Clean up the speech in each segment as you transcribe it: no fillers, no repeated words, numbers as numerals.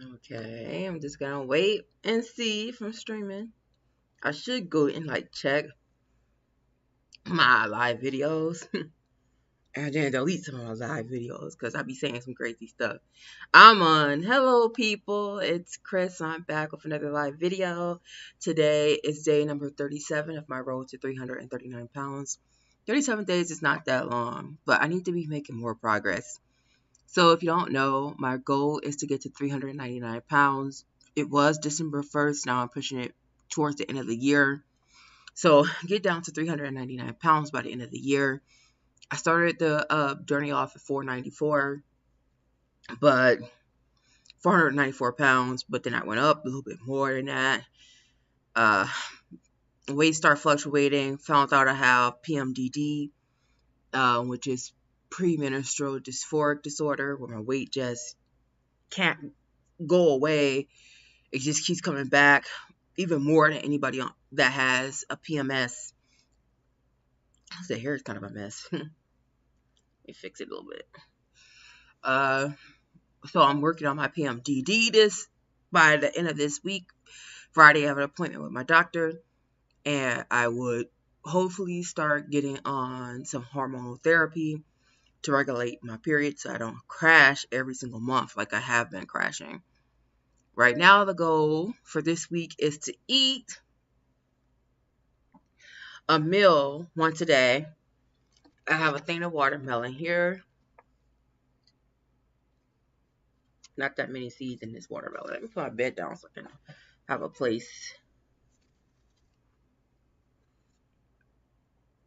Okay, I'm just gonna wait and see if I'm streaming. I should go and like check my live videos and then delete some of my live videos because I be saying some crazy stuff. I'm on. Hello, people. It's Chris. I'm back with another live video. Today is day number 37 of my road to 339 pounds. 37 days is not that long, but I need to be making more progress. So if you don't know, my goal is to get to 399 pounds. It was December 1st. Now I'm pushing it towards the end of the year. So get down to 399 pounds by the end of the year. I started the journey off at 494, but 494 pounds, but then I went up a little bit more than that. Uh, Weight started fluctuating. Found out I have PMDD, which is premenstrual dysphoric disorder, where my weight just can't go away. It just keeps coming back, even more than anybody that has a PMS. The hair is kind of a mess. Let me fix it a little bit. Uh, so I'm working on my PMDD this by the end of this week. Friday, I have an appointment with my doctor, and I would hopefully start getting on some hormonal therapy to regulate my period so I don't crash every single month like I have been crashing. Right now, the goal for this week is to eat a meal once a day. I have a thing of watermelon here. Not that many seeds in this watermelon. Let me put my bed down so I can have a place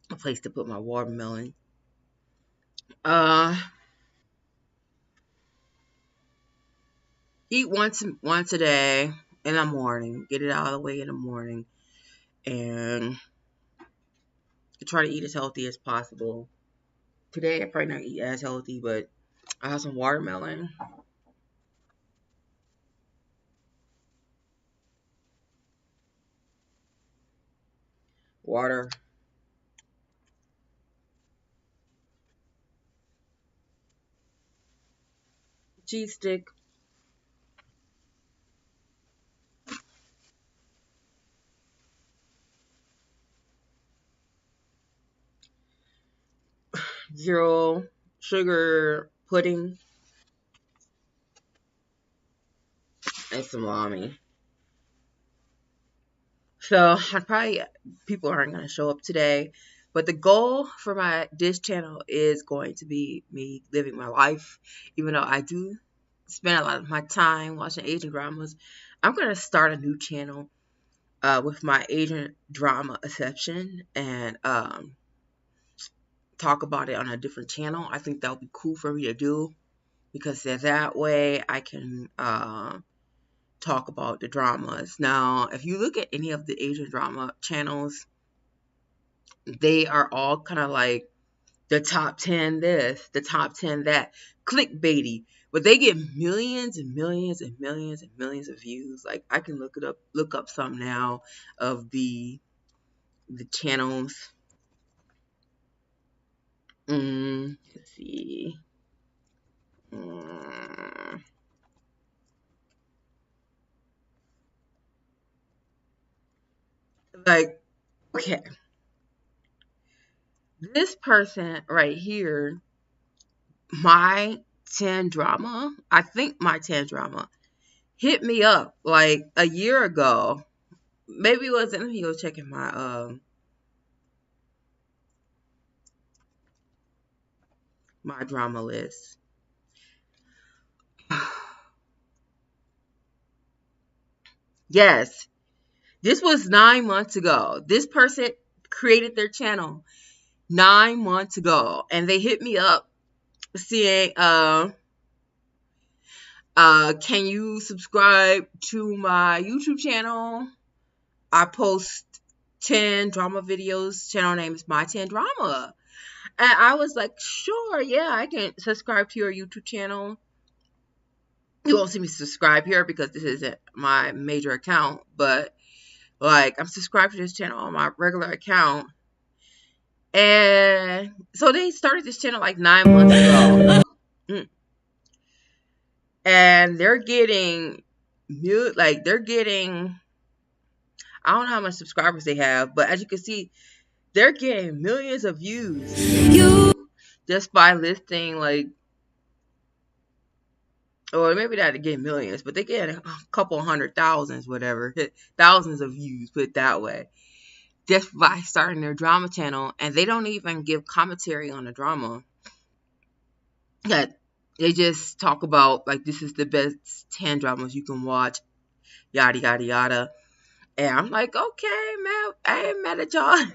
to put my watermelon. Uh, Eat once a day in the morning. Get it out of the way in the morning, and try to eat as healthy as possible. Today I probably not eat as healthy, but I have some watermelon, water, cheese stick, zero sugar pudding, and salami. So I probably people aren't gonna show up today, but the goal for this channel is going to be me living my life. Even though I do spend a lot of my time watching Asian dramas, I'm gonna start a new channel with my Asian drama exception and talk about it on a different channel. I think that would be cool for me to do because that way I can talk about the dramas. Now, if you look at any of the Asian drama channels, they are all kind of like the top 10 this, the top 10 that, clickbaity. But they get millions and millions and millions and millions of views. Like I can look up some now of the channels. Let's see. Mm, like, okay, this person right here, my 10 drama, I think my 10 drama hit me up like a year ago. Maybe it wasn't. Let me go checking my drama list. Yes, this was 9 months ago. This person created their channel 9 months ago, and they hit me up saying, can you subscribe to my YouTube channel? I post 10 drama videos. Channel name is My 10 Drama. And I was like, sure, yeah, I can subscribe to your YouTube channel. You won't see me subscribe here because this isn't my major account, but like I'm subscribed to this channel on my regular account. And so they started this channel like 9 months ago. and they're getting they're getting, I don't know how much subscribers they have, but as you can see, they're getting millions of views just by listing, like, or maybe not to get millions, but they get a couple hundred thousands, whatever, thousands of views, put it that way, just by starting their drama channel. And they don't even give commentary on the drama. That they just talk about, like, this is the best 10 dramas you can watch, yada yada yada. And I'm like, okay, man, I ain't mad at y'all.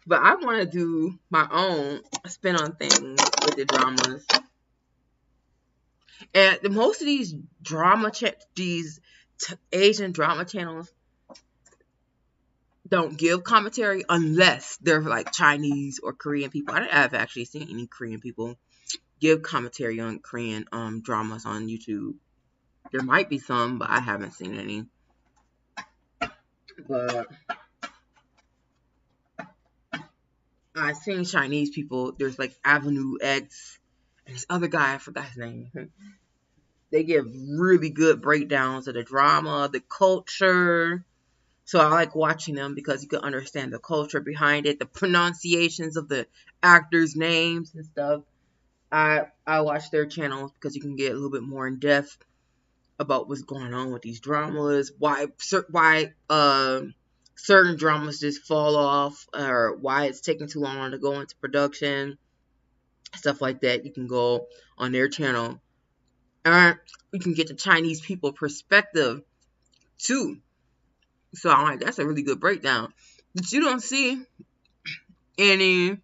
But I want to do my own spin on things with the dramas. And most of these Asian drama channels don't give commentary unless they're like Chinese or Korean people. I don't have actually seen any Korean people give commentary on Korean dramas on YouTube. There might be some, but I haven't seen any. But I've seen Chinese people. There's like Avenue X and this other guy, I forgot his name. They give really good breakdowns of the drama, the culture. So I like watching them because you can understand the culture behind it, the pronunciations of the actors' names and stuff. I watch their channels because you can get a little bit more in depth about what's going on with these dramas, why certain dramas just fall off, or why it's taking too long to go into production, stuff like that. You can go on their channel, and you can get the Chinese people perspective too. So I'm like, that's a really good breakdown. But you don't see any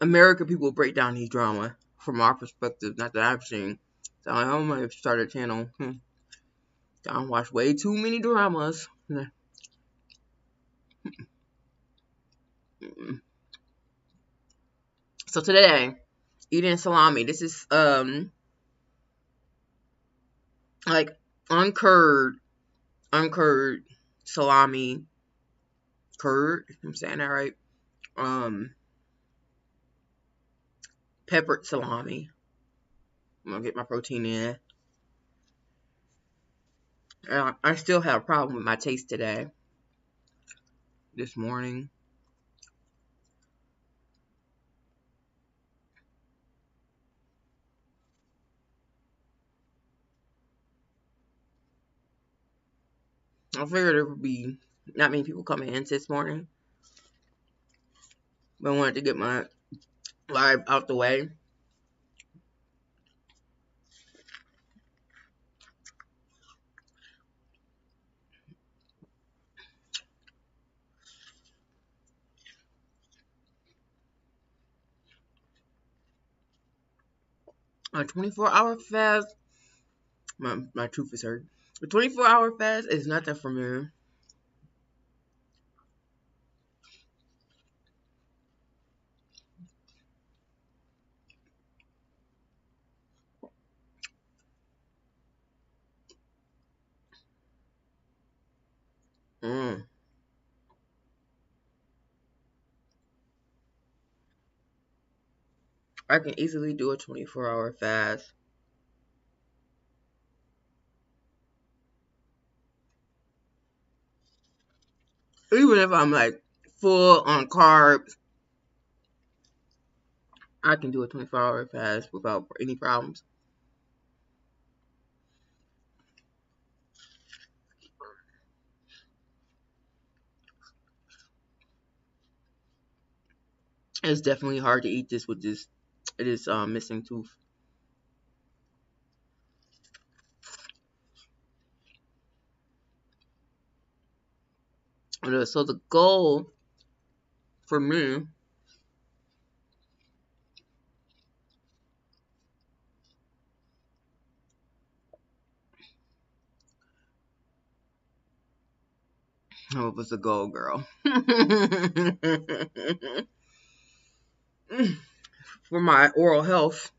American people break down these drama from our perspective, not that I've seen. So I might start a channel. I watch way too many dramas. So today, eating salami. This is like uncurd salami, curd, if I'm saying that right. Peppered salami. I'm gonna get my protein in. I still have a problem with my taste today. This morning. I figured there would be not many people coming in this morning. But I wanted to get my live out the way. A 24-hour fast. My tooth is hurt. A 24-hour fast is nothing for me. I can easily do a 24-hour fast. Even if I'm like full on carbs, I can do a 24-hour fast without any problems. It's definitely hard to eat this with this missing tooth. So the goal for me what was the goal, girl? For my oral health,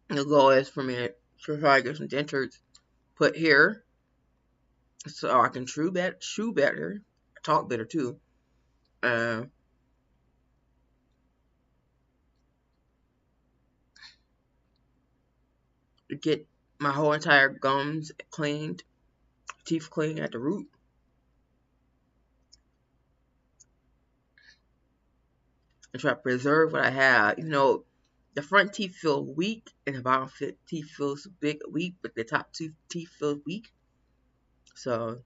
the goal is for me to try to get some dentures put here so I can chew better, talk better too. to get my whole entire gums cleaned, teeth cleaned at the root. And try to preserve what I have. You know, the front teeth feel weak and the bottom teeth feels weak, but the top two teeth feel weak. So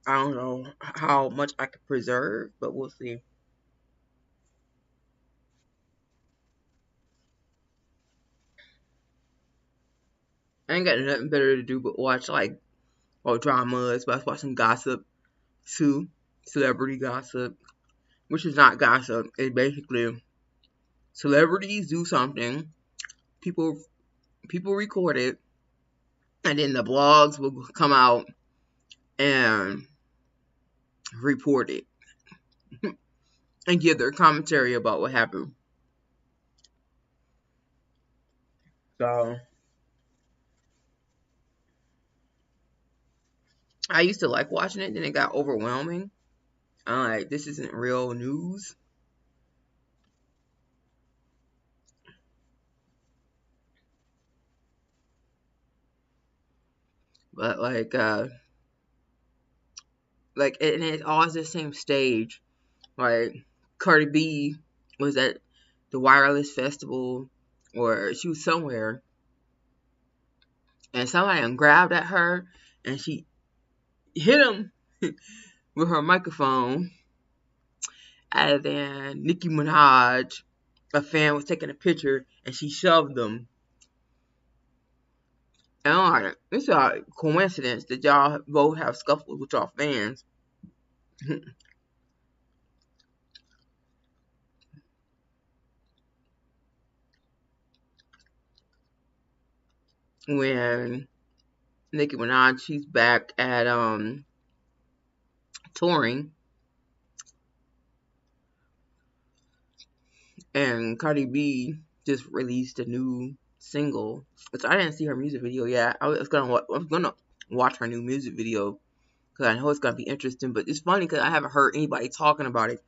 I don't know how much I can preserve, but we'll see. I ain't got nothing better to do but watch like dramas, but I was watching gossip too, celebrity gossip, which is not gossip. It's basically celebrities do something, people record it, and then the blogs will come out and report it and give their commentary about what happened. So I used to like watching it, then it got overwhelming. I'm like, this isn't real news. But and it's always the same stage. Like Cardi B was at the Wireless Festival, or she was somewhere, and somebody grabbed at her, and she hit him with her microphone. And then Nicki Minaj, a fan, was taking a picture, and she shoved them. And I'm like, it's a coincidence that y'all both have scuffles with y'all fans. When Nicki Minaj, she's back at touring, and Cardi B just released a new single, which I didn't see her music video yet. I'm gonna watch her new music video because I know it's gonna be interesting. But it's funny because I haven't heard anybody talking about it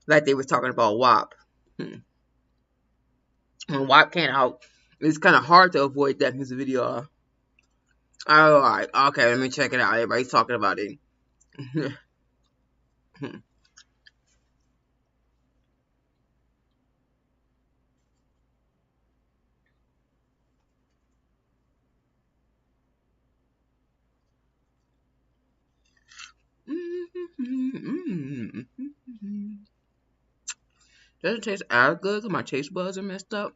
like they was talking about WAP. When WAP came out, it's kind of hard to avoid that music video. Oh, alright, okay, let me check it out. Everybody's talking about it. Doesn't taste as good because my taste buds are messed up,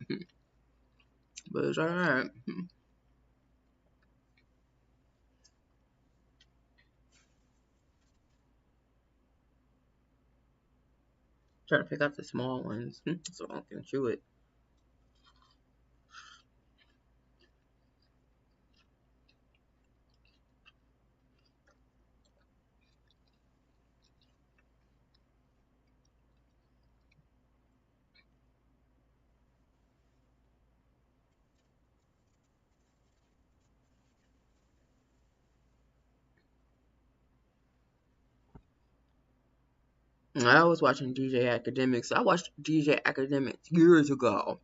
but it's alright. Trying to pick out the small ones so I can chew it. I was watching DJ Academics. I watched DJ Academics years ago.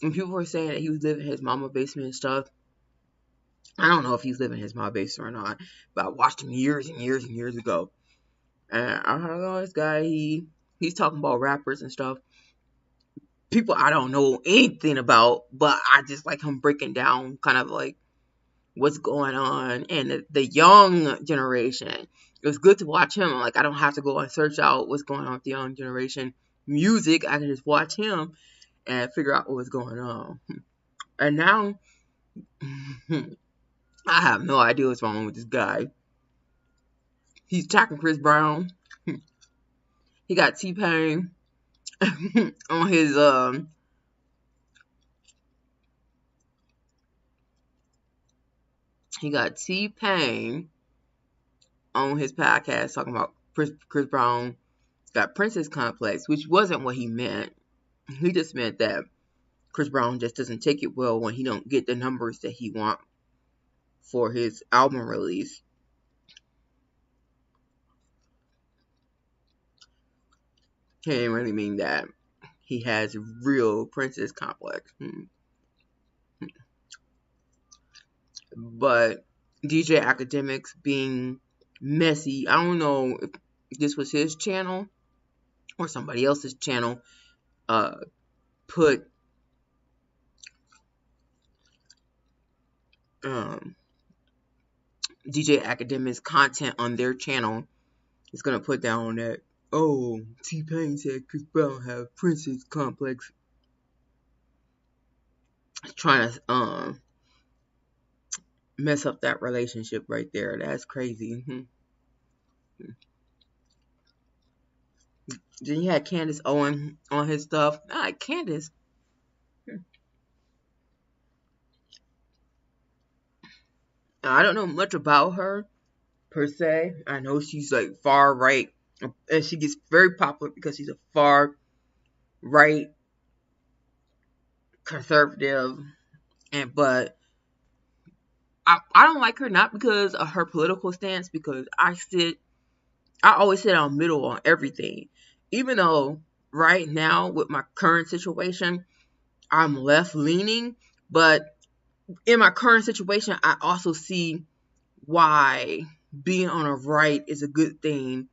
And people were saying that he was living in his mama basement and stuff. I don't know if he's living in his mama basement or not, but I watched him years and years and years ago. And I heard, oh, this guy, he's talking about rappers and stuff. People I don't know anything about, but I just like him breaking down kind of like what's going on and the young generation. It was good to watch him. Like, I don't have to go and search out what's going on with the young generation music. I can just watch him and figure out what's going on. And now I have no idea what's wrong with this guy. He's attacking Chris Brown. He got T-Pain on his he got T-Pain on his podcast talking about Chris Brown got Princess Complex, which wasn't what he meant. He just meant that Chris Brown just doesn't take it well when he don't get the numbers that he want for his album release. He didn't really mean that. he has real princess complex. But DJ Academics being messy, I don't know if this was his channel or somebody else's channel, put DJ Academics content on their channel. It's gonna put down that, oh, T-Pain said Chris Brown have princess complex, trying to mess up that relationship right there. That's crazy. Then you had Candace Owen on his stuff. I like Candace. I don't know much about her per se. I know she's like far right, and she gets very popular because she's a far right conservative. But I don't like her, not because of her political stance, because I always sit on middle on everything. Even though right now with my current situation, I'm left leaning, but in my current situation, I also see why being on a right is a good thing,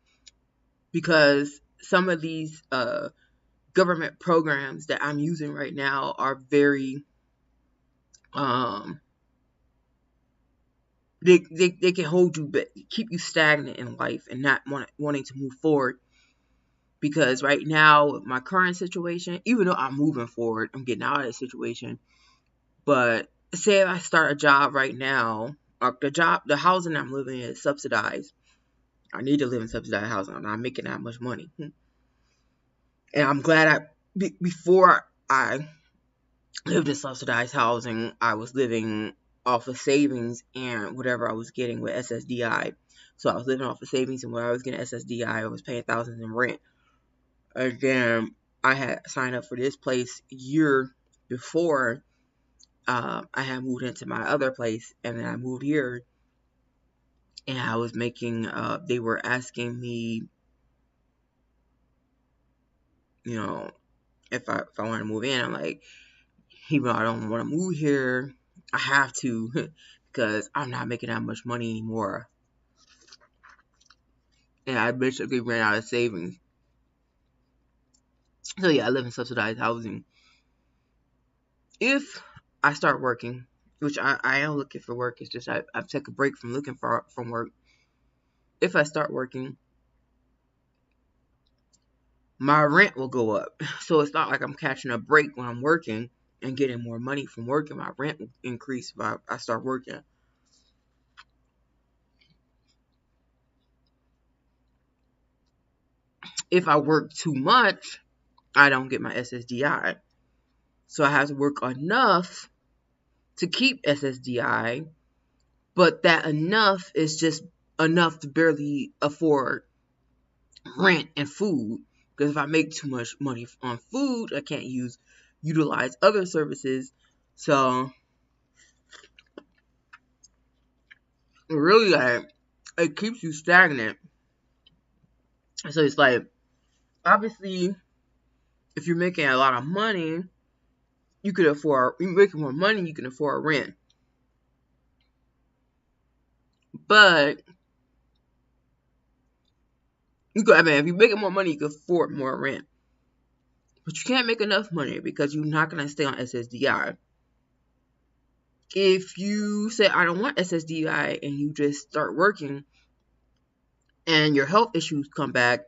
because some of these government programs that I'm using right now are very they can hold you, but keep you stagnant in life and not wanting to move forward. Because right now, with my current situation, even though I'm moving forward, I'm getting out of the situation. But say if I start a job right now, or the housing I'm living in is subsidized. I need to live in subsidized housing. I'm not making that much money. And I'm glad before I lived in subsidized housing, I was living off of savings and whatever I was getting with SSDI. So I was living off of savings, and when I was getting SSDI, I was paying thousands in rent. Again, I had signed up for this place a year before I had moved into my other place, and then I moved here, and I was making, they were asking me, you know, if I want to move in. I'm like, even though I don't want to move here, I have to because I'm not making that much money anymore. And I basically ran out of savings. So yeah, I live in subsidized housing. If I start working, which I am looking for work, it's just I've taken a break from looking from work. If I start working, my rent will go up. So it's not like I'm catching a break when I'm working and getting more money from working. My rent will increase if I start working. If I work too much, I don't get my SSDI. So I have to work enough to keep SSDI, but that enough is just enough to barely afford rent and food. Because if I make too much money on food, I can't utilize other services. So really, like, it keeps you stagnant. So it's like, obviously, if you're making a lot of money, you're making more money, you can afford rent. But if you're making more money, you can afford more rent. But you can't make enough money because you're not going to stay on SSDI. If you say, I don't want SSDI, and you just start working, and your health issues come back,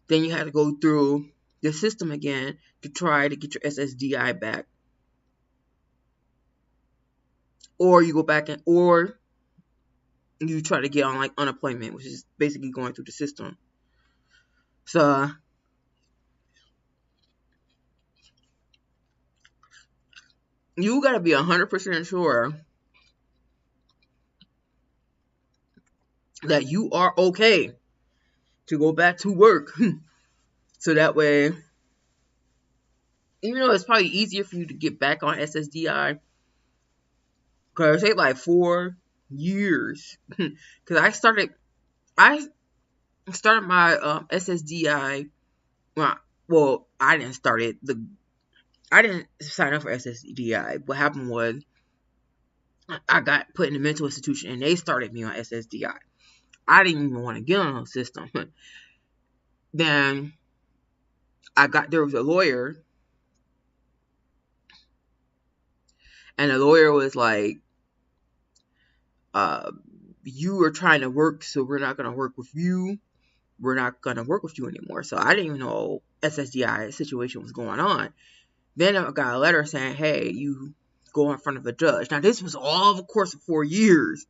then you have to go through the system again to try to get your SSDI back. Or you go back or you try to get on like unemployment, which is basically going through the system. So you gotta be 100% sure that you are okay to go back to work. So that way, even though it's probably easier for you to get back on SSDI, because it take like 4 years. Because I started my SSDI. Well, well, I didn't start it. I didn't sign up for SSDI. What happened was I got put in a mental institution and they started me on SSDI. I didn't even want to get on the system. Then there was a lawyer, and the lawyer was like, you are trying to work, so we're not going to work with you. We're not going to work with you anymore. So I didn't even know SSDI situation was going on. Then I got a letter saying, hey, you go in front of a judge. Now, this was all the course of 4 years.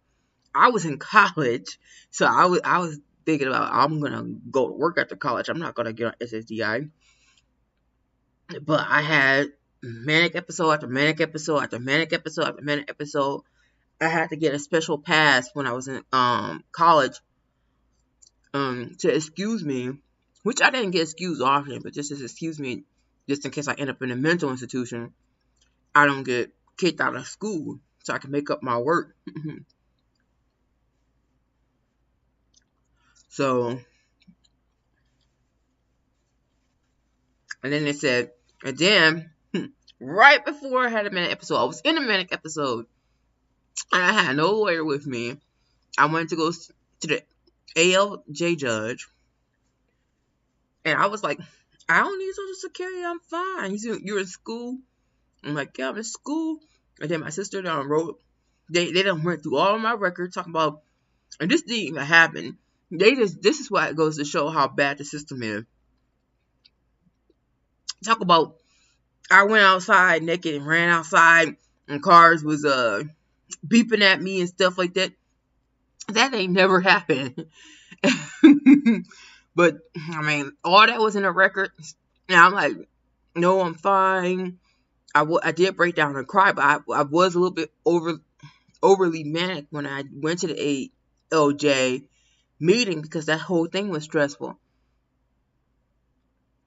I was in college, so I was thinking about, I'm going to go to work after college. I'm not going to get on SSDI. But I had manic episode after manic episode after manic episode after manic episode. I had to get a special pass when I was in college to excuse me, which I didn't get excused often, but just to excuse me, just in case I end up in a mental institution, I don't get kicked out of school, so I can make up my work. So, and then they said, and then right before I had a manic episode, I was in a manic episode, and I had no lawyer with me. I went to go to the ALJ judge, and I was like, I don't need Social Security, I'm fine. He said, you're in school? I'm like, yeah, I'm in school. And then my sister down wrote, they done went through all of my records talking about, and this didn't even happen. This is why it goes to show how bad the system is. Talk about, I went outside naked and ran outside, and cars was beeping at me and stuff like that. That ain't never happened. But I mean, all that was in the record, and I'm like, no, I'm fine. I did break down and cry, but I was a little bit overly manic when I went to the ALJ meeting because that whole thing was stressful.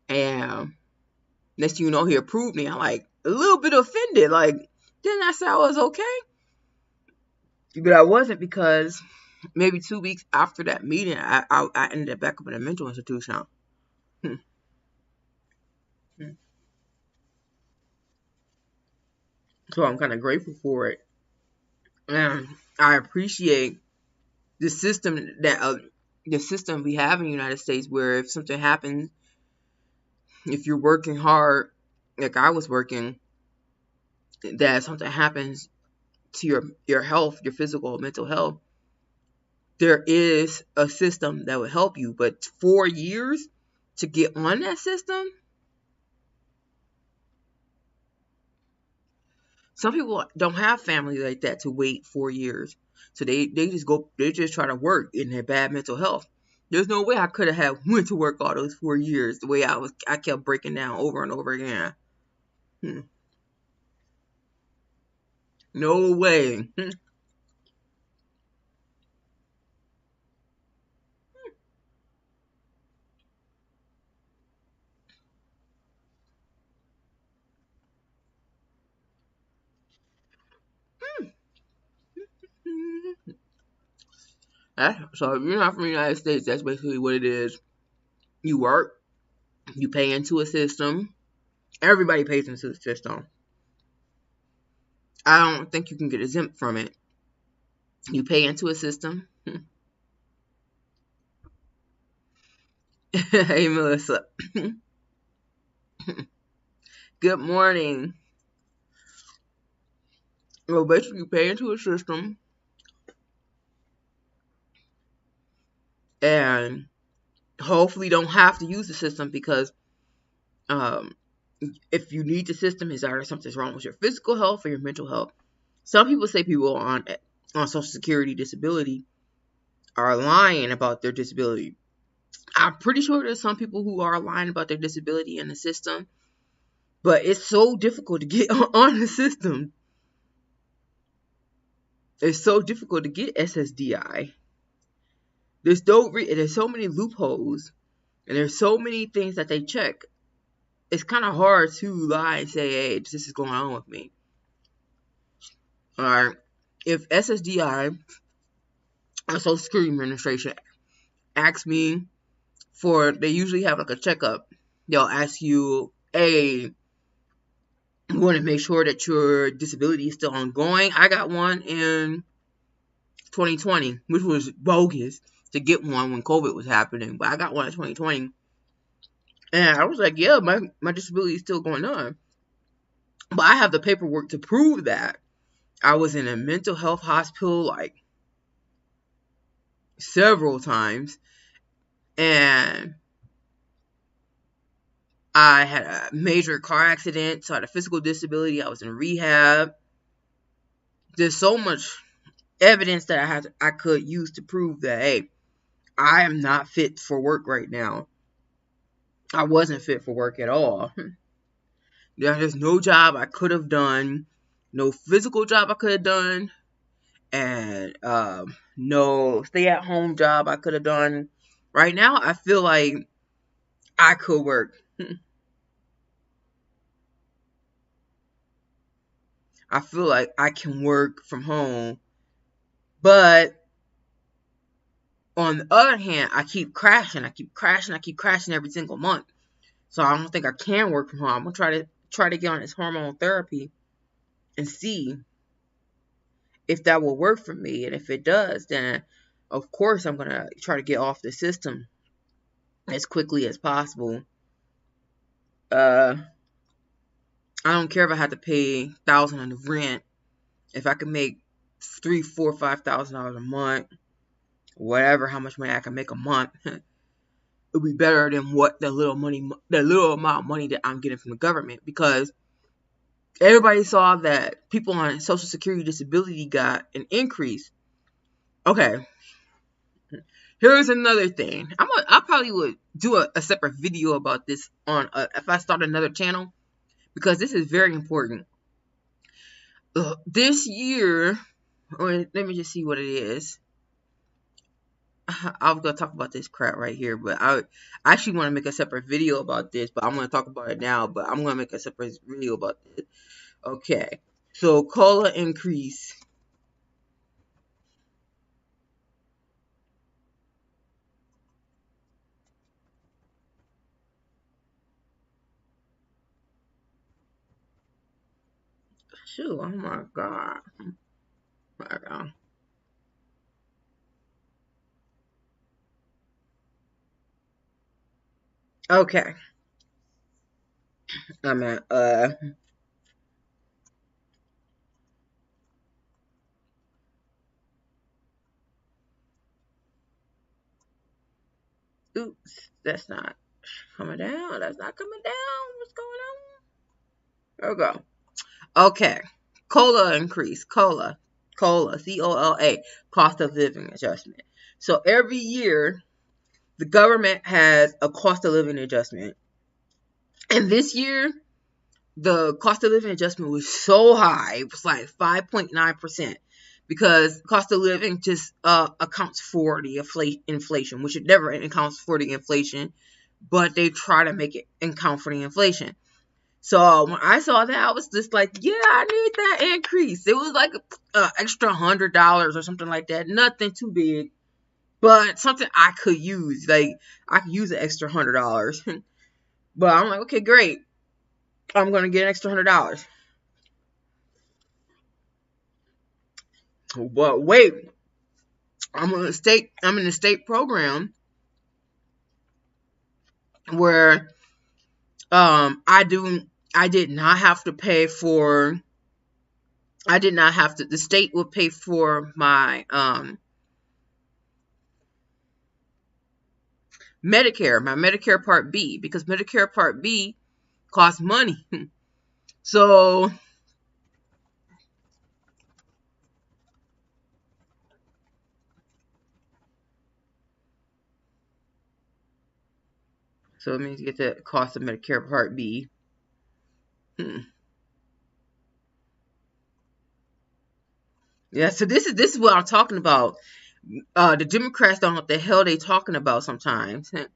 And next thing you know, he approved me. I'm like a little bit offended. Like, didn't I say I was okay? But I wasn't, because maybe 2 weeks after that meeting, I ended up back up in a mental institution. So I'm kind of grateful for it. And I appreciate the system we have in the United States, where if something happens, if you're working hard, like I was working, that something happens to your health, your physical, mental health, there is a system that will help you. But 4 years to get on that system, some people don't have family like that to wait 4 years. So they just try to work in their bad mental health. There's no way I could have went to work all those 4 years the way I kept breaking down over and over again. No way. So if you're not from the United States, that's basically what it is. You work, you pay into a system. Everybody pays into the system. I don't think you can get exempt from it. You pay into a system. Hey, Melissa. Good morning. Well, basically, you pay into a system, and hopefully don't have to use the system, because if you need the system, it's either something's wrong with your physical health or your mental health. Some people say people on Social Security disability are lying about their disability. I'm pretty sure there's some people who are lying about their disability in the system, but it's so difficult to get on the system. It's so difficult to get SSDI. There's so many loopholes, and there's so many things that they check. It's kind of hard to lie and say, hey, this is going on with me. Alright, if SSDI, or Social Security Administration, asks me they usually have like a checkup. they'll ask you, hey, you want to make sure that your disability is still ongoing. I got one in 2020, which was bogus to get one when COVID was happening, but I got one in 2020. And I was like, yeah, my disability is still going on. But I have the paperwork to prove that. I was in a mental health hospital like several times, and I had a major car accident, so I had a physical disability. I was in rehab. There's so much evidence that I could use to prove that, hey, I am not fit for work right now. I wasn't fit for work at all. There's no job I could have done, no physical job I could have done, and no stay-at-home job I could have done. Right now, I feel like I could work. I feel like I can work from home, but on the other hand, I keep crashing every single month. So I don't think I can work from home. I'm gonna try to get on this hormone therapy and see if that will work for me. And if it does, then of course I'm gonna try to get off the system as quickly as possible. I don't care if I have to pay $1,000 on the rent. If I can make $3,000, $4,000, $5,000 a month, whatever, how much money I can make a month, it'll be better than what the little amount of money that I'm getting from the government. Because everybody saw that people on Social Security disability got an increase. Okay, here's another thing. I probably would do a separate video about this on if I start another channel, because this is very important. This year, let me just see what it is. I'm gonna talk about this crap right here, but I actually want to make a separate video about this, but I'm gonna talk about it now. But I'm gonna make a separate video about this. Okay, so COLA increase. Shoot, oh my god. Okay. I'm at oops, that's not coming down. That's not coming down. What's going on? There we go. Okay. COLA increase. COLA, COLA, cost of living adjustment. So every year, the government has a cost of living adjustment. And this year, the cost of living adjustment was so high. It was like 5.9%. Because cost of living just accounts for the inflation, which it never accounts for the inflation, but they try to make it account for the inflation. So when I saw that, I was just like, yeah, I need that increase. It was like an extra $100 or something like that. Nothing too big, but something I could use. Like, I could use an extra $100. But I'm like, okay, great. I'm going to get an extra $100. But wait, I'm in a state program where I did not have to pay for, the state would pay for my Medicare Part B, because Medicare Part B costs money. So let me get the cost of Medicare Part B. Yeah, so this is what I'm talking about. The Democrats don't know what the hell they talking about sometimes. Now,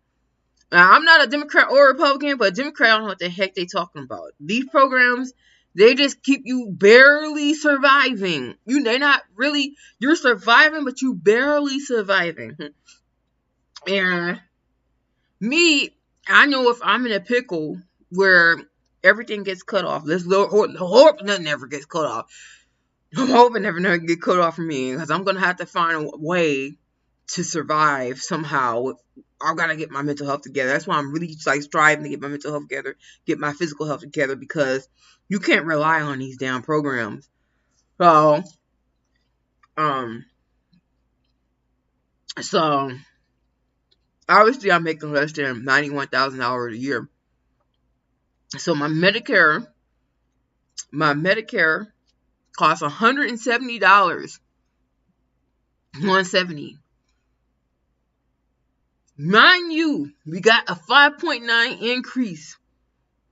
I'm not a Democrat or Republican, but Democrats don't know what the heck they talking about. These programs, they just keep you barely surviving. They're not really, you're surviving, but you barely surviving. And me, I know if I'm in a pickle where everything gets cut off, let's hope nothing ever gets cut off. I'm hoping never get cut off from me, because I'm gonna have to find a way to survive somehow. I gotta get my mental health together. That's why I'm really like striving to get my mental health together, get my physical health together, because you can't rely on these damn programs. So, um, so obviously I'm making less than $91,000 a year. So my Medicare costs $170. $170. Mind you, we got a 5.9 increase.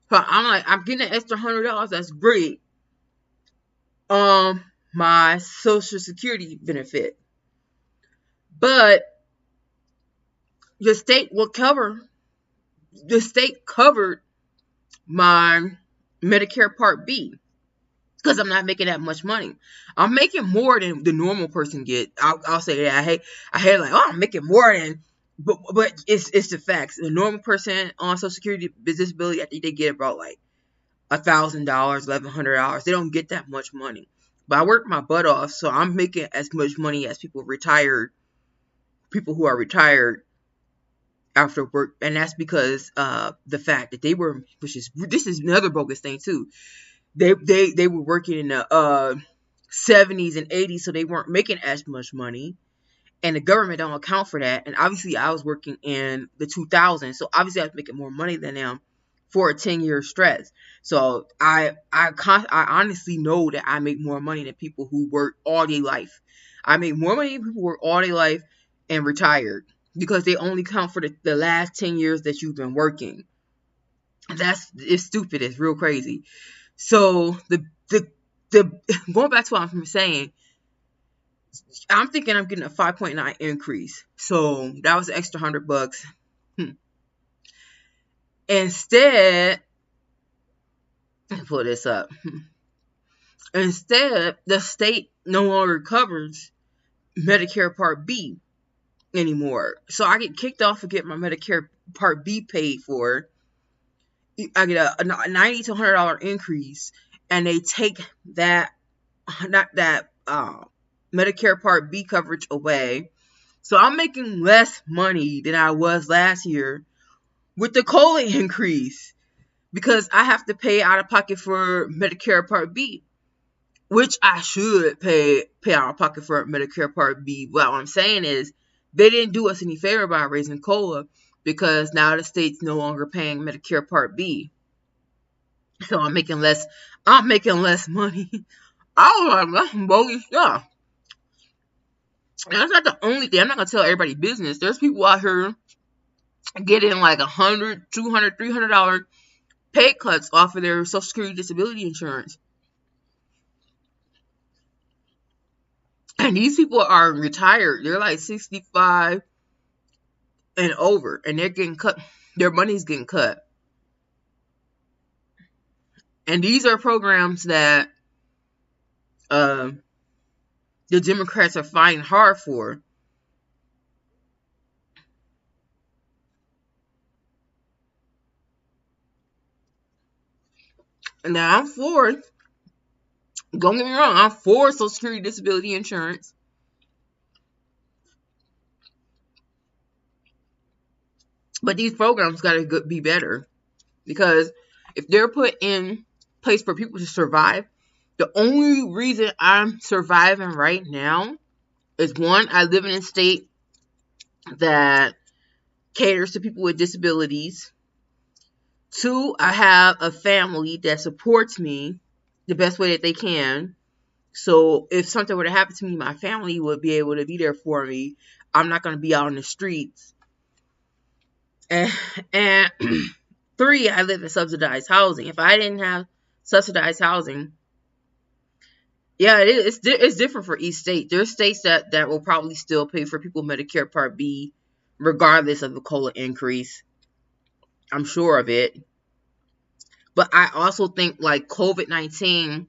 So I'm getting an extra $100. That's great. My Social Security benefit, but the state covered my Medicare Part B, because I'm not making that much money. I'm making more than the normal person get. I'll say that. I hate like, oh, I'm making more than, but it's the facts. The normal person on Social Security disability, I think they get about like $1,000, $1,100. They don't get that much money. But I work my butt off, so I'm making as much money as people who are retired after work, and that's because the fact that this is another bogus thing too. They were working in the 70s and 80s, so they weren't making as much money, and the government don't account for that. And obviously, I was working in the 2000s, so obviously I was making more money than them for a 10-year stretch. So I honestly know that I make more money than people who work all their life. I make more money than people who work all their life and retired, because they only count for the last 10 years that you've been working. It's stupid. It's real crazy. So the going back to what I'm saying, I'm thinking I'm getting a 5.9 increase. So that was an extra $100. Instead, let me pull this up. Instead, the state no longer covers Medicare Part B anymore. So I get kicked off to get my Medicare Part B paid for. I get a $90 to $100 increase, and they take that Medicare Part B coverage away. So I'm making less money than I was last year with the COLA increase, because I have to pay out of pocket for Medicare Part B, which I should pay out of pocket for Medicare Part B. What I'm saying is, they didn't do us any favor by raising COLA, because now the state's no longer paying Medicare Part B. So I'm making less money. I was like, that's bogus stuff. And that's not the only thing. I'm not gonna tell everybody business. There's people out here getting like $100, $200, $300 pay cuts off of their Social Security disability insurance. And these people are retired. They're like 65 and over, and they're getting cut. Their money's getting cut. And these are programs that the Democrats are fighting hard for. Now, don't get me wrong, I'm for Social Security disability insurance. But these programs got to be better, because if they're put in place for people to survive, the only reason I'm surviving right now is, one, I live in a state that caters to people with disabilities. Two, I have a family that supports me the best way that they can. So if something were to happen to me, my family would be able to be there for me. I'm not going to be out on the streets. And three, I live in subsidized housing. If I didn't have subsidized housing, yeah, it's different for each state. There's states that will probably still pay for people Medicare Part B, regardless of the COLA increase. I'm sure of it. But I also think like COVID-19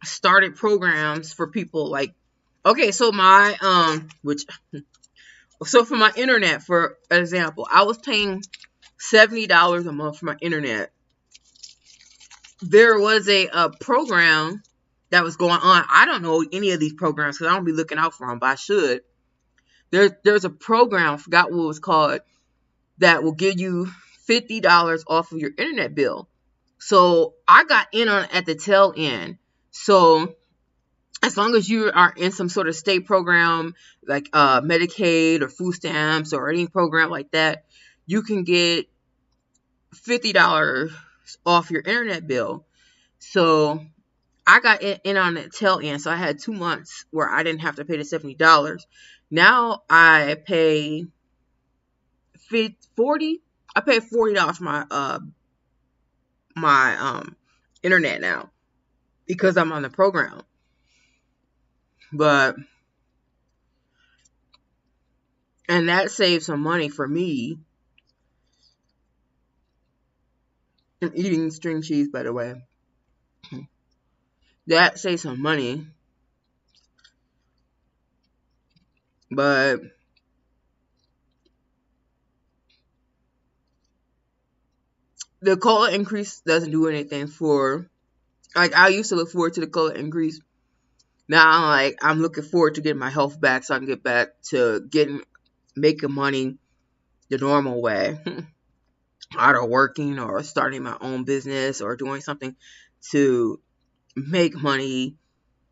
started programs for people like, okay, so my So for my internet, for example, I was paying $70 a month for my internet. There was a program that was going on. I don't know any of these programs because I don't be looking out for them, but I should. There's a program, I forgot what it was called, that will give you $50 off of your internet bill. So I got in on it at the tail end. So as long as you are in some sort of state program like Medicaid or food stamps or any program like that, you can get $50 off your internet bill. So I got in on the tail end. So I had 2 months where I didn't have to pay the $70. Now I pay $40. I pay $40 for my internet now because I'm on the program. But and that saves some money for me. I'm eating string cheese, by the way. That saves some money. But the COLA increase doesn't do anything for, like, I used to look forward to the COLA increase. Now, like, I'm looking forward to getting my health back so I can get back to making money the normal way. Either working or starting my own business or doing something to make money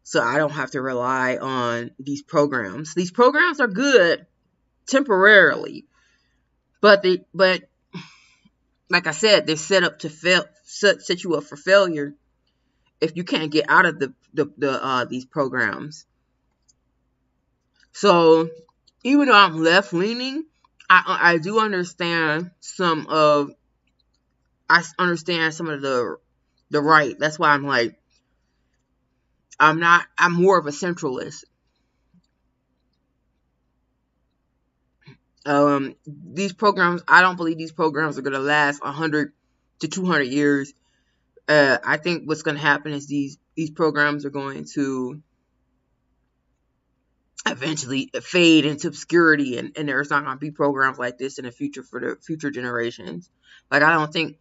so I don't have to rely on these programs. These programs are good temporarily, but like I said, they're set up to set you up for failure if you can't get out of these programs. So even though I'm left leaning, I do understand some of the right. That's why I'm like, I'm more of a centralist. These programs, I don't believe these programs are going to last 100 to 200 years. I think what's going to happen is these programs are going to eventually fade into obscurity, and there's not going to be programs like this in the future for the future generations. Like, I don't think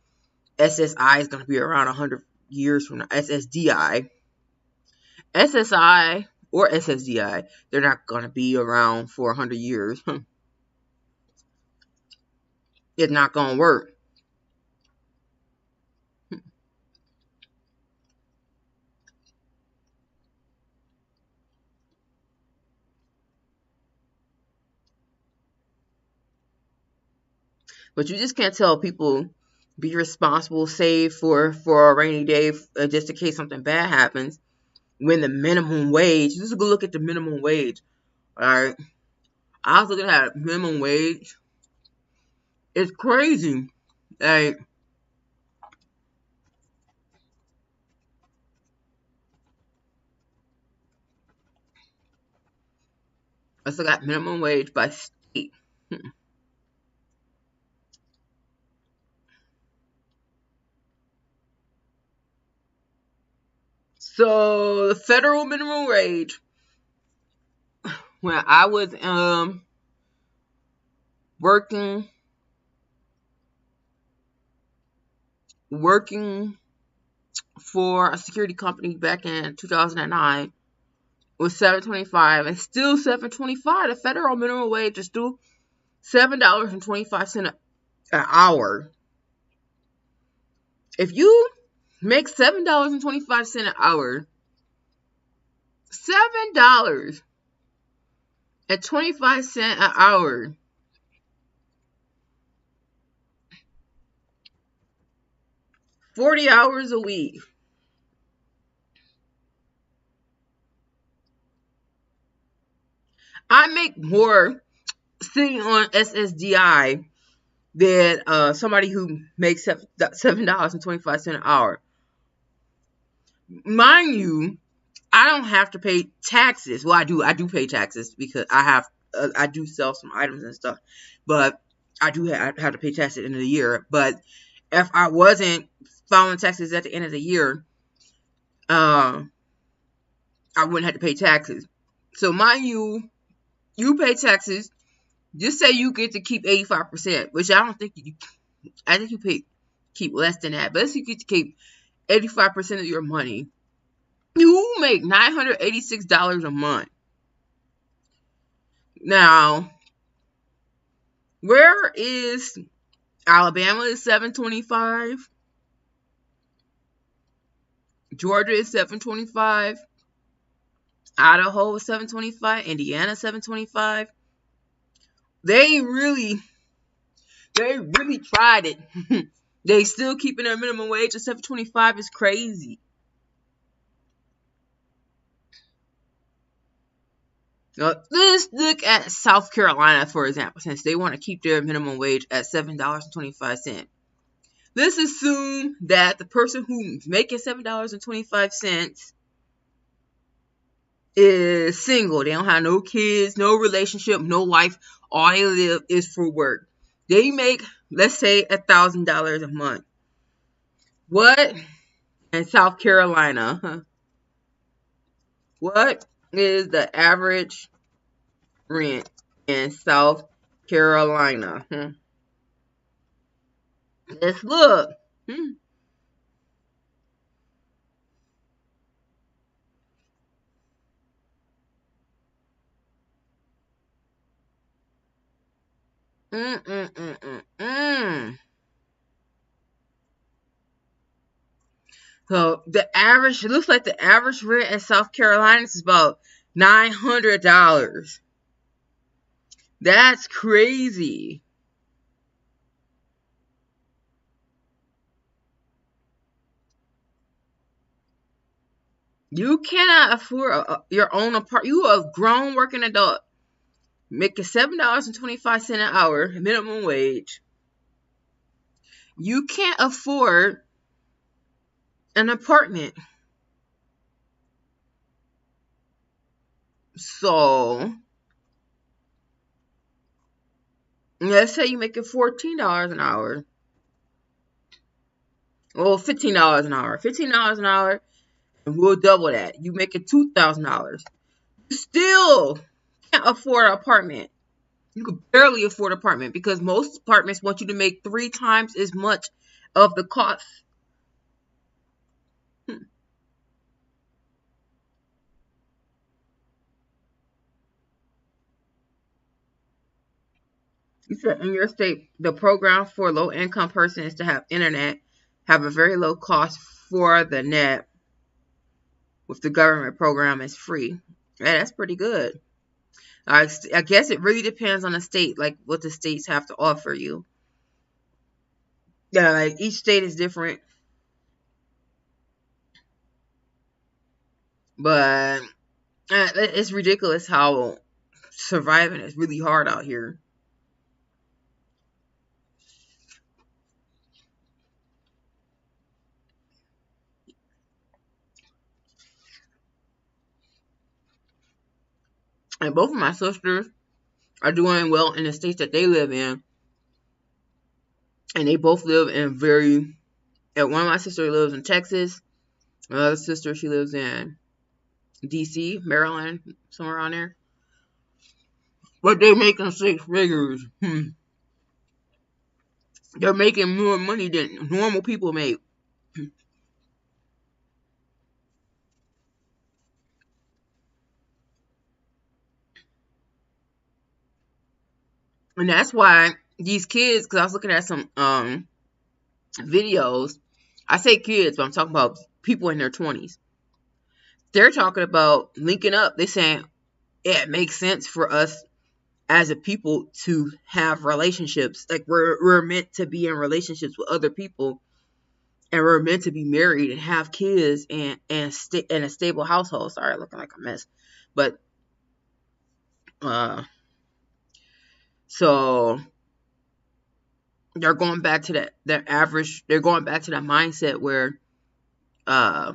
SSI is going to be around 100 years from now. SSDI or SSDI, they're not going to be around for 100 years. It's not going to work. But you just can't tell people, be responsible, save for a rainy day, just in case something bad happens, when the minimum wage, just go look at the minimum wage. Alright, I was looking at minimum wage. It's crazy. Like, I still got minimum wage by state. So the federal minimum wage, when I was working for a security company back in 2009, was $7.25, and still $7.25. The federal minimum wage is still $7.25 an hour. If you make $7.25 an hour, $7.25 an hour, $40 hours a week. I make more sitting on SSDI than somebody who makes $7.25 an hour. Mind you, I don't have to pay taxes. Well, I do pay taxes because I do sell some items and stuff, but I do have to pay taxes at the end of the year. But if I wasn't filing taxes at the end of the year, I wouldn't have to pay taxes. So mind you, you pay taxes Just say you get to keep 85%, which I don't think you. I think you keep less than that. But let's say you get to keep 85% of your money. You make $986 a month. Now, where is Alabama is $725. Georgia is $725. Idaho is $725. Indiana $725. They really tried it. They still keeping their minimum wage at $725 is crazy. Now, let's look at South Carolina, for example, since they want to keep their minimum wage at $7.25. Let's assume that the person who's making $7.25 is single. They don't have no kids, no relationship, no life. All they live is for work. They make, let's say, $1,000 a month. What in South Carolina? What is the average rent in South Carolina? Let's look. So the average, it looks like the average rent in South Carolina is about $900. That's crazy. You cannot afford your own apartment. You are a grown working adult making $7.25 an hour minimum wage. You can't afford an apartment. So let's say you make it $14 an hour. Well, $15 an hour. $15 an hour, and we'll double that. You make it $2,000. You still can't afford an apartment. You could barely afford an apartment because most apartments want you to make 3 times as much of the cost. You said in your state, the program for low-income person is to have internet, have a very low cost for the net. With the government program, it's free. Yeah, that's pretty good. I guess it really depends on the state, like what the states have to offer you. Yeah, like each state is different. But it's ridiculous how surviving is really hard out here. And both of my sisters are doing well in the states that they live in. And they both live in one of my sisters lives in Texas. My other sister, she lives in DC, Maryland, somewhere around there. But they're making 6 figures. They're making more money than normal people make. And that's why these kids, because I was looking at some videos. I say kids, but I'm talking about people in their 20s. They're talking about linking up. They're saying it makes sense for us as a people to have relationships. Like we're meant to be in relationships with other people, and we're meant to be married and have kids and in a stable household. Sorry, looking like a mess, but so they're going back to that average. They're going back to that mindset where a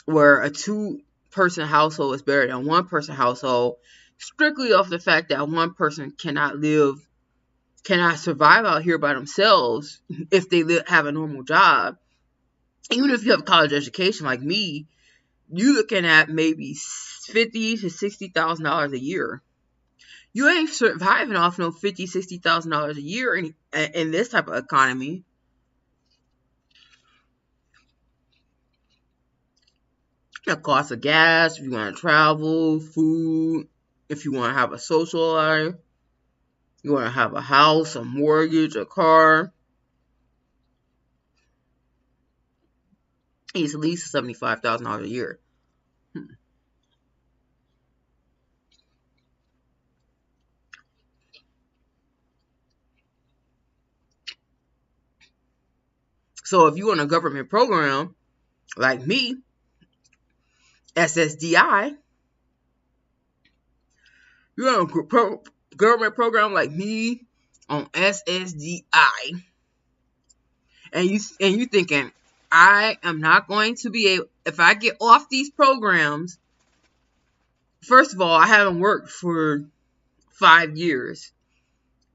2-person household is better than 1-person household, strictly off the fact that one person cannot survive out here by themselves if they have a normal job. Even if you have a college education like me, you looking at maybe $50,000 to $60,000 a year. You ain't surviving off no $50,000, $60,000 a year in this type of economy. The cost of gas, if you want to travel, food, if you want to have a social life, you want to have a house, a mortgage, a car. It's at least $75,000 a year. So if you on a government program like me, SSDI, you're on a government program like me on SSDI, and you thinking, I am not going to be able, if I get off these programs. First of all, I haven't worked for 5 years,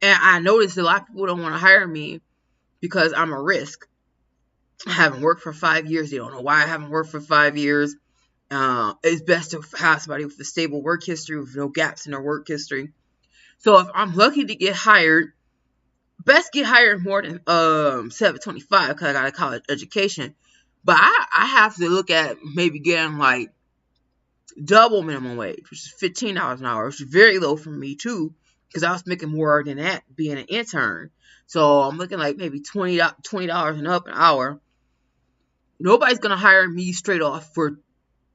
and I noticed a lot of people don't want to hire me because I'm a risk. I haven't worked for 5 years. They don't know why I haven't worked for 5 years. It's best to have somebody with a stable work history with no gaps in their work history. So if I'm lucky to get hired, best get hired more than $7.25 because I got a college education. But I have to look at maybe getting like double minimum wage, which is $15 an hour, which is very low for me too, because I was making more than that being an intern. So I'm looking like maybe $20 and up an hour. Nobody's gonna hire me straight off for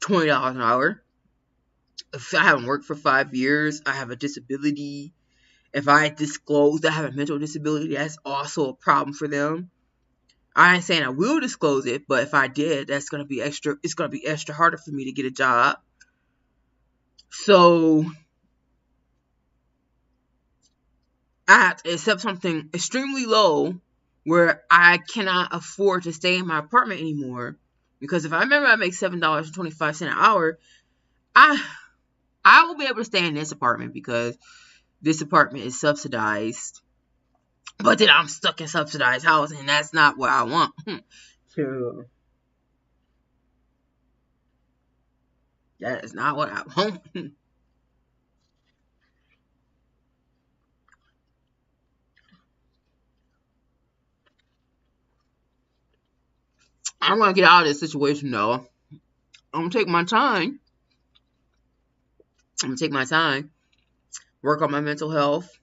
$20 an hour. If I haven't worked for 5 years, I have a disability. If I disclose I have a mental disability, that's also a problem for them. I ain't saying I will disclose it, but if I did, it's gonna be extra harder for me to get a job. So I have to accept something extremely low where I cannot afford to stay in my apartment anymore. Because if I remember I make $7.25 an hour, I will be able to stay in this apartment because this apartment is subsidized. But then I'm stuck in subsidized housing, and that's not what I want. So that is not what I want. I'm gonna get out of this situation though. I'm gonna take my time. Work on my mental health,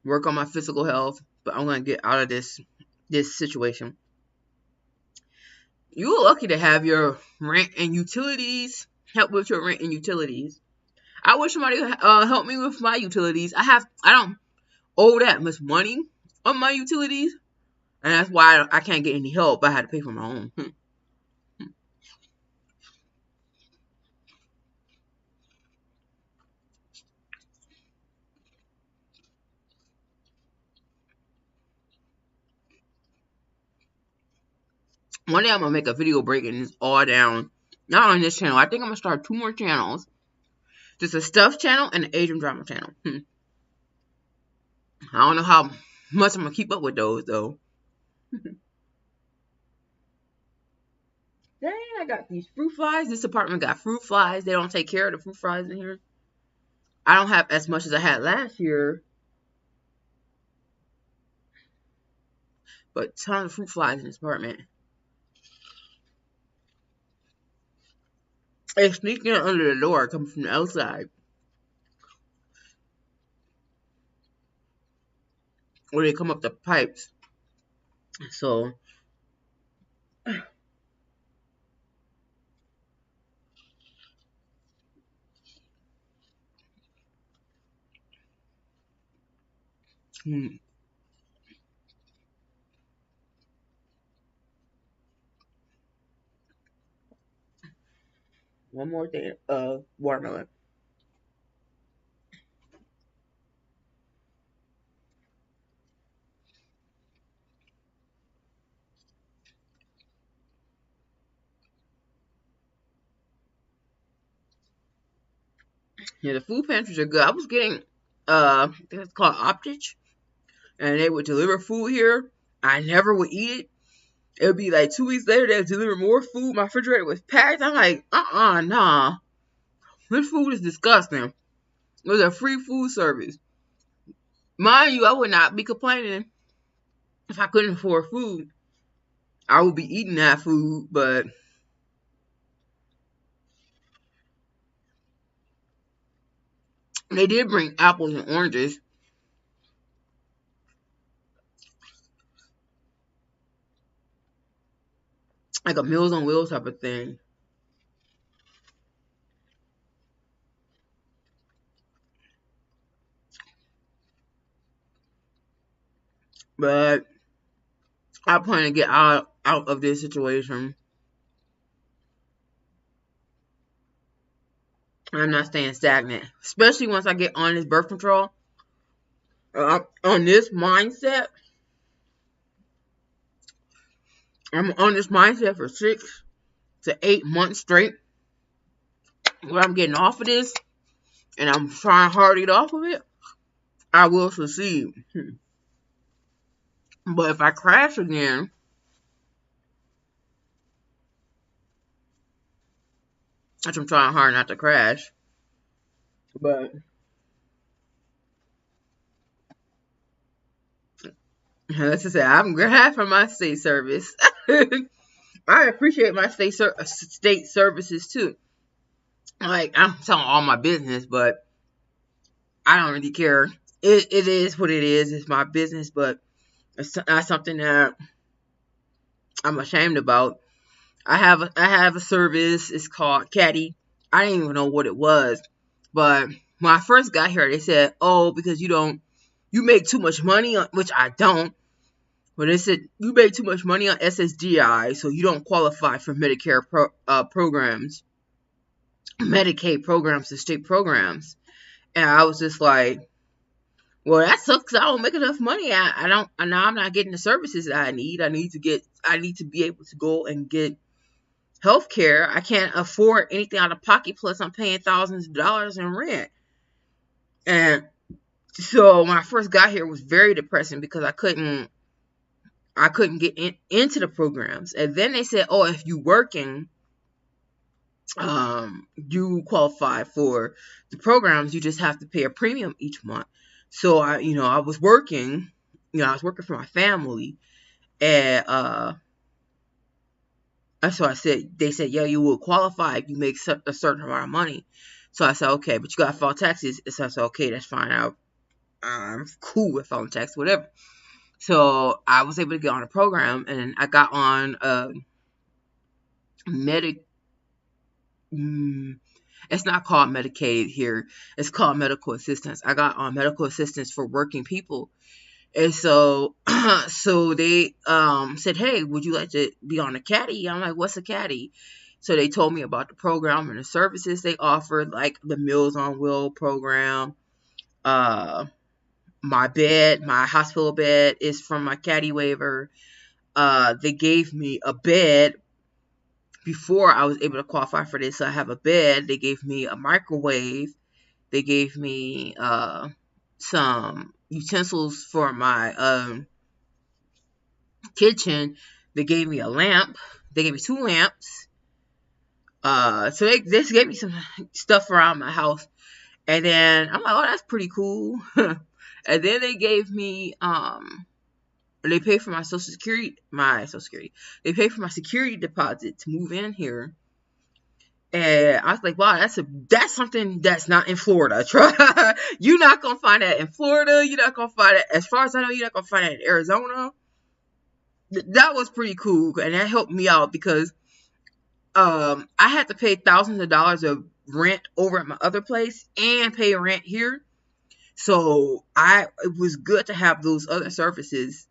work on my physical health, but I'm gonna get out of this situation. You're lucky to have your rent and utilities help with your rent and utilities. I wish somebody would help me with my utilities. I don't owe that much money on my utilities, and that's why I can't get any help. I had to pay for my own. One day I'm gonna make a video breaking this all down. Not on this channel. I think I'm gonna start 2 more channels. Just a stuff channel and an Asian drama channel. I don't know how much I'm gonna keep up with those though. Dang, I got these fruit flies. This apartment got fruit flies. They don't take care of the fruit flies in here. I don't have as much as I had last year. But tons of fruit flies in this apartment. They sneak in under the door, coming from the outside. Or they come up the pipes. So one more thing, watermelon. Yeah, the food pantries are good. I was getting, I think it's called Optage, and they would deliver food here. I never would eat it It would be like 2 weeks later, they'll deliver more food. My refrigerator was packed. I'm like, nah. This food is disgusting. It was a free food service. Mind you, I would not be complaining if I couldn't afford food. I would be eating that food, but they did bring apples and oranges. Like a Meals on Wheels type of thing. But I plan to get out of this situation. I'm not staying stagnant. Especially once I get on this birth control. On this mindset. I'm on this mindset for 6 to 8 months straight. When I'm getting off of this, and I'm trying hard to get off of it, I will succeed. But if I crash again, which I'm trying hard not to crash, but let's just say I'm glad for my state service. I appreciate my state services too. Like, I'm telling all my business, but I don't really care. It is what it is. It's my business, but it's not something that I'm ashamed about. I have a service. It's called Caddy. I didn't even know what it was, but when I first got here, they said, "Oh, because you make too much money," which I don't. But they said you make too much money on SSDI, so you don't qualify for Medicare programs, Medicaid programs, and state programs. And I was just like, well, that sucks. I don't make enough money. I don't. Now I'm not getting the services that I need. I need to be able to go and get health care. I can't afford anything out of pocket. Plus, I'm paying thousands of dollars in rent. And so when I first got here, it was very depressing because I couldn't get into the programs. And then they said, oh, if you working, you qualify for the programs. You just have to pay a premium each month. So I was working. I was working for my family, and so they said, yeah, you will qualify if you make a certain amount of money. So I said, okay, but you got to file taxes. So I said, okay, that's fine. I'm cool with filing taxes, whatever. So I was able to get on a program, and I got on it's not called Medicaid here. It's called medical assistance. I got on medical assistance for working people. And so so they said, hey, would you like to be on a caddy? I'm like, what's a caddy? So they told me about the program and the services they offered, like the Meals on Wheels program. My hospital bed is from my caddy waiver. They gave me a bed before I was able to qualify for this. So I have a bed. They gave me a microwave. They gave me some utensils for my kitchen. They gave me a lamp. They gave me 2 lamps. So they just gave me some stuff around my house. And then I'm like, oh, that's pretty cool. And then they gave me they paid for my social security. They paid for my security deposit to move in here. And I was like, wow, that's something that's not in Florida. You're not gonna find that in Florida. You're not gonna find it, as far as I know, you're not gonna find it in Arizona. That was pretty cool, and that helped me out because I had to pay thousands of dollars of rent over at my other place and pay rent here. So it was good to have those other services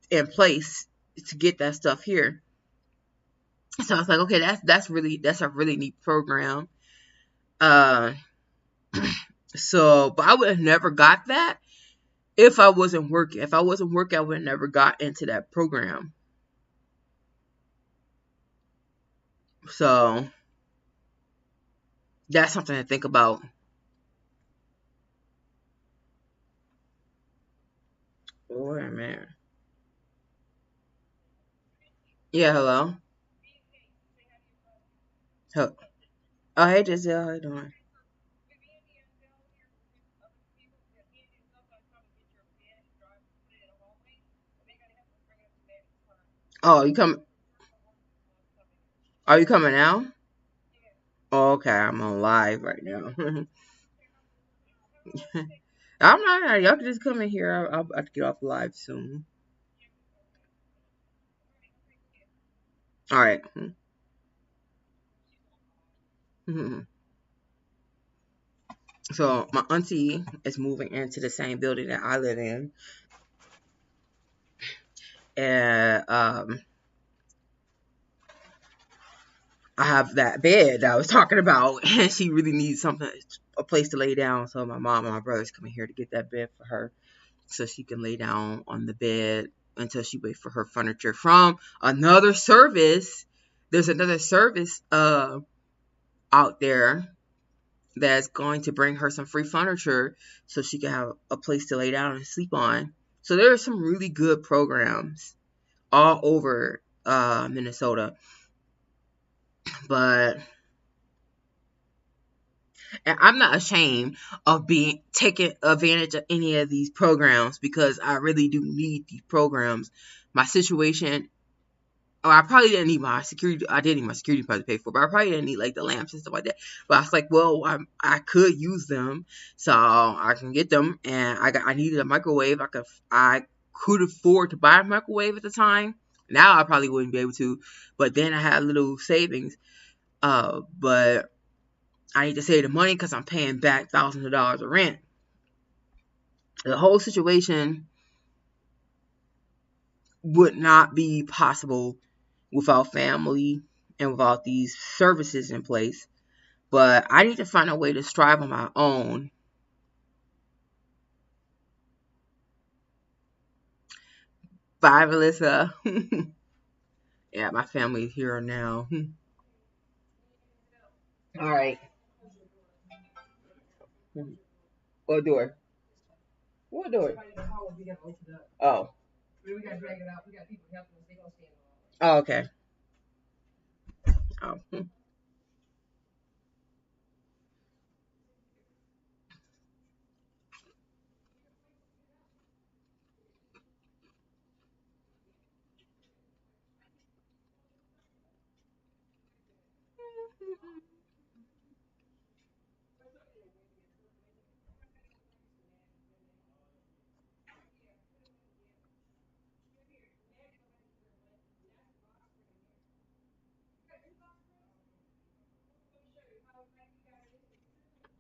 in place to get that stuff here. So I was like, okay, that's a really neat program. Uh, but I would have never got that if I wasn't working. If I wasn't working, I would have never got into that program. So that's something to think about. Wait a minute. Yeah, hello. Oh, hey, Giselle, how you doing? Oh, you come? Are you coming now? Oh, okay, I'm on live right now. I'm not. Y'all can just come in here. I'll have to get off live soon. All right. So my auntie is moving into the same building that I live in, and I have that bed that I was talking about, and she really needs something, a place to lay down. So my mom and my brother's coming here to get that bed for her, so she can lay down on the bed until she waits for her furniture from another service. There's another service out there that's going to bring her some free furniture so she can have a place to lay down and sleep on. So there are some really good programs all over Minnesota, but and I'm not ashamed of being taking advantage of any of these programs because I really do need these programs. My situation, oh, I probably didn't need my security. I did need my security deposit paid for, but I probably didn't need like the lamps and stuff like that. But I was like, well, I could use them, so I can get them. And I needed a microwave. I could afford to buy a microwave at the time. Now I probably wouldn't be able to, but then I had little savings. But I need to save the money because I'm paying back thousands of dollars of rent. The whole situation would not be possible without family and without these services in place. But I need to find a way to strive on my own. Bye, Melissa. Yeah, my family's here now. All right. What door? What door? Oh. Oh, okay. Oh.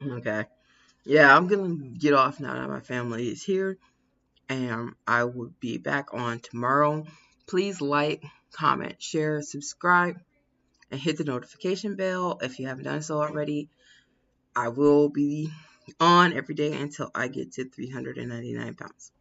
Okay. Yeah, I'm gonna get off now that my family is here, and I will be back on tomorrow. Please like, comment, share, subscribe, and hit the notification bell if you haven't done so already. I will be on every day until I get to 399 pounds.